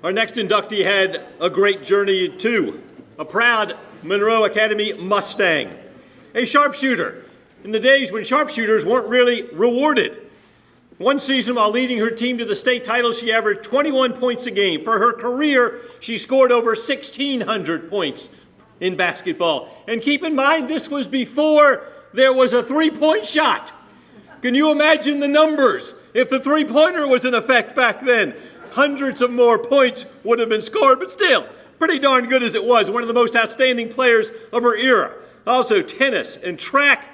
Our next inductee had a great journey too. A proud Monroe Academy Mustang. A sharpshooter in the days when sharpshooters weren't really rewarded. One season, while leading her team to the state title, she averaged 21 points a game. For her career, she scored over 1,600 points in basketball. And keep in mind, this was before there was a three-point shot. Can you imagine the numbers? If the three-pointer was in effect back then, hundreds of more points would have been scored, but still, pretty darn good as it was. One of the most outstanding players of her era. Also, tennis and track.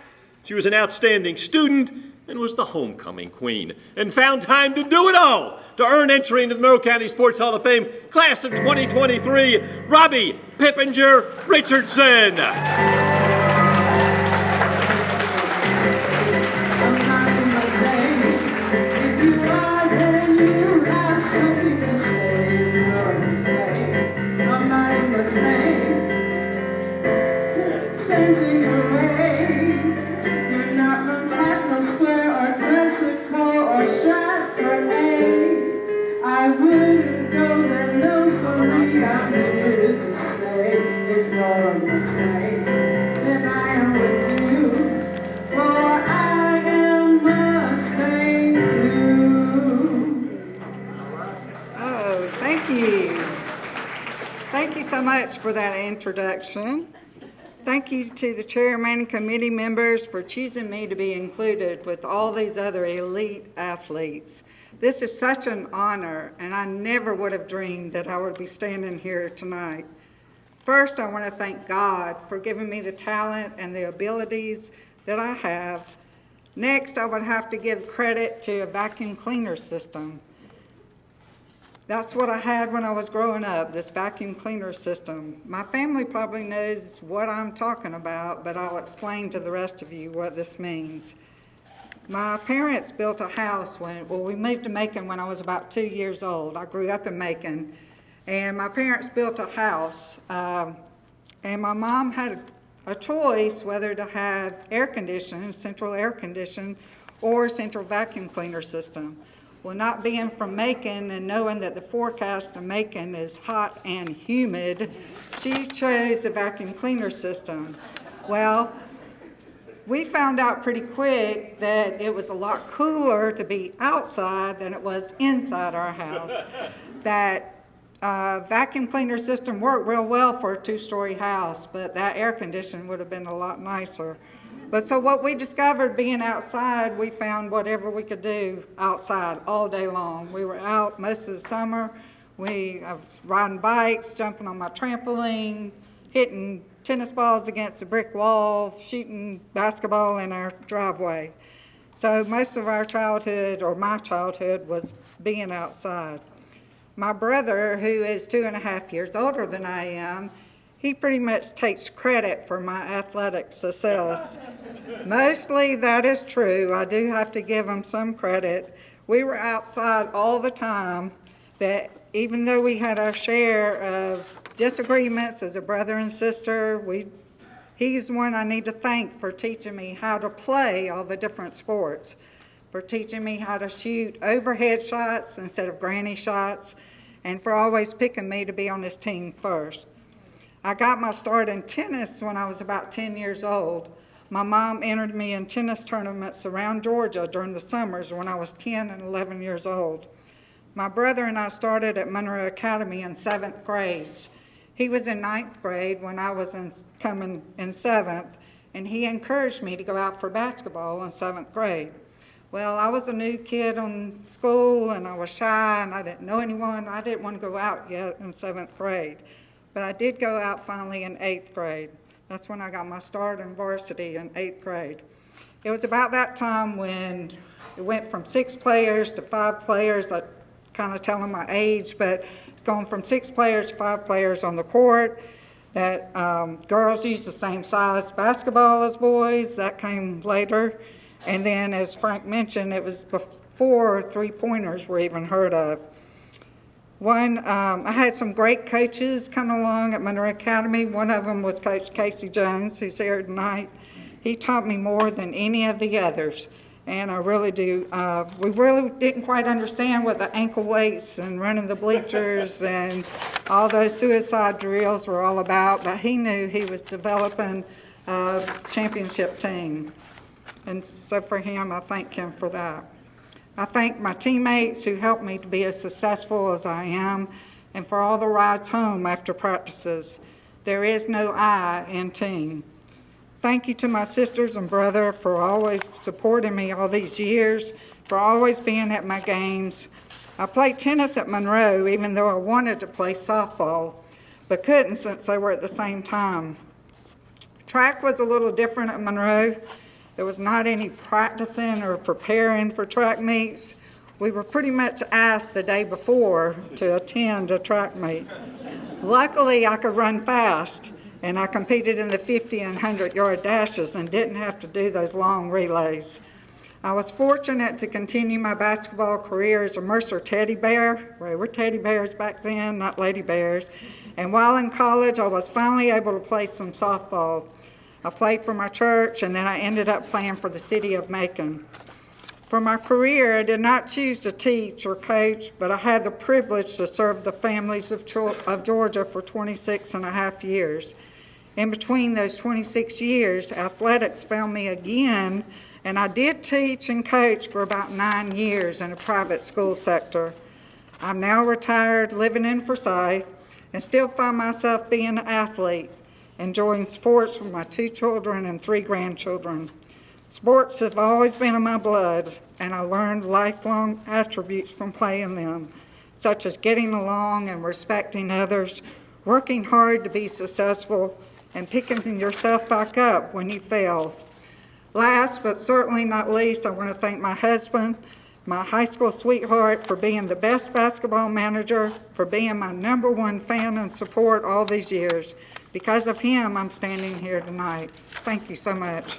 She was an outstanding student and was the homecoming queen, and found time to do it all to earn entry into the Monroe County Sports Hall of Fame, class of 2023, Robbi Pippinger Richardson. I wouldn't go there, no, sorry, I'm here to stay. If you're a mistake, then I am with you, for I am Mustang too. Oh, thank you. Thank you so much for that introduction. Thank you to the chairman and committee members for choosing me to be included with all these other elite athletes. This is such an honor, and I never would have dreamed that I would be standing here tonight. First, I want to thank God for giving me the talent and the abilities that I have. Next, I would have to give credit to a vacuum cleaner system. That's what I had when I was growing up, this vacuum cleaner system. My family probably knows what I'm talking about, but I'll explain to the rest of you what this means. My parents built a house we moved to Macon when I was about 2 years old. I grew up in Macon, and my parents built a house, and my mom had a choice whether to have air conditioning, central air conditioning, or central vacuum cleaner system. Well, not being from Macon and knowing that the forecast in Macon is hot and humid, she chose the vacuum cleaner system. Well, we found out pretty quick that it was a lot cooler to be outside than it was inside our house. That vacuum cleaner system worked real well for a 2-story house, but that air conditioning would have been a lot nicer. But so what we discovered being outside, we found whatever we could do outside all day long. We were out most of the summer. I was riding bikes, jumping on my trampoline, hitting tennis balls against a brick wall, shooting basketball in our driveway. So most of our childhood, or my childhood, was being outside. My brother, who is 2.5 years older than I am, he pretty much takes credit for my athletic success. Mostly that is true. I do have to give him some credit. We were outside all the time, that even though we had our share of disagreements as a brother and sister, he's one I need to thank for teaching me how to play all the different sports, for teaching me how to shoot overhead shots instead of granny shots, and for always picking me to be on his team first. I got my start in tennis when I was about 10 years old. My mom entered me in tennis tournaments around Georgia during the summers when I was 10 and 11 years old. My brother and I started at Monroe Academy in 7th grade. He was in 9th grade when I was coming in 7th, and he encouraged me to go out for basketball in 7th grade. Well, I was a new kid in school, and I was shy, and I didn't know anyone. I didn't want to go out yet in 7th grade. But I did go out finally in 8th grade. That's when I got my start in varsity in 8th grade. It was about that time when it went from 6 players to 5 players. I kind of telling my age, but it's gone from 6 players to 5 players on the court. That girls use the same size basketball as boys. That came later. And then, as Frank mentioned, it was before 3-pointers were even heard of. I had some great coaches come along at Monroe Academy. One of them was Coach Casey Jones, who's here tonight. He taught me more than any of the others. And I really do. We really didn't quite understand what the ankle weights and running the bleachers and all those suicide drills were all about, but he knew he was developing a championship team. And so for him, I thank him for that. I thank my teammates who helped me to be as successful as I am, and for all the rides home after practices. There is no I in team. Thank you to my sisters and brother for always supporting me all these years, for always being at my games. I played tennis at Monroe, even though I wanted to play softball, but couldn't since they were at the same time. Track was a little different at Monroe. There was not any practicing or preparing for track meets. We were pretty much asked the day before to attend a track meet. Luckily, I could run fast, and I competed in the 50 and 100-yard dashes and didn't have to do those long relays. I was fortunate to continue my basketball career as a Mercer teddy bear. We were teddy bears back then, not lady bears. And while in college, I was finally able to play some softball. I played for my church, and then I ended up playing for the city of Macon. For my career, I did not choose to teach or coach, but I had the privilege to serve the families of Georgia for 26 and a half years. In between those 26 years, athletics found me again, and I did teach and coach for about 9 years in a private school sector. I'm now retired, living in Forsyth, and still find myself being an athlete, enjoying sports with my 2 children and 3 grandchildren. Sports have always been in my blood, and I learned lifelong attributes from playing them, such as getting along and respecting others, working hard to be successful, and picking yourself back up when you fail. Last but certainly not least, I want to thank my husband, my high school sweetheart, for being the best basketball manager, for being my #1 fan and support all these years. Because of him, I'm standing here tonight. Thank you so much.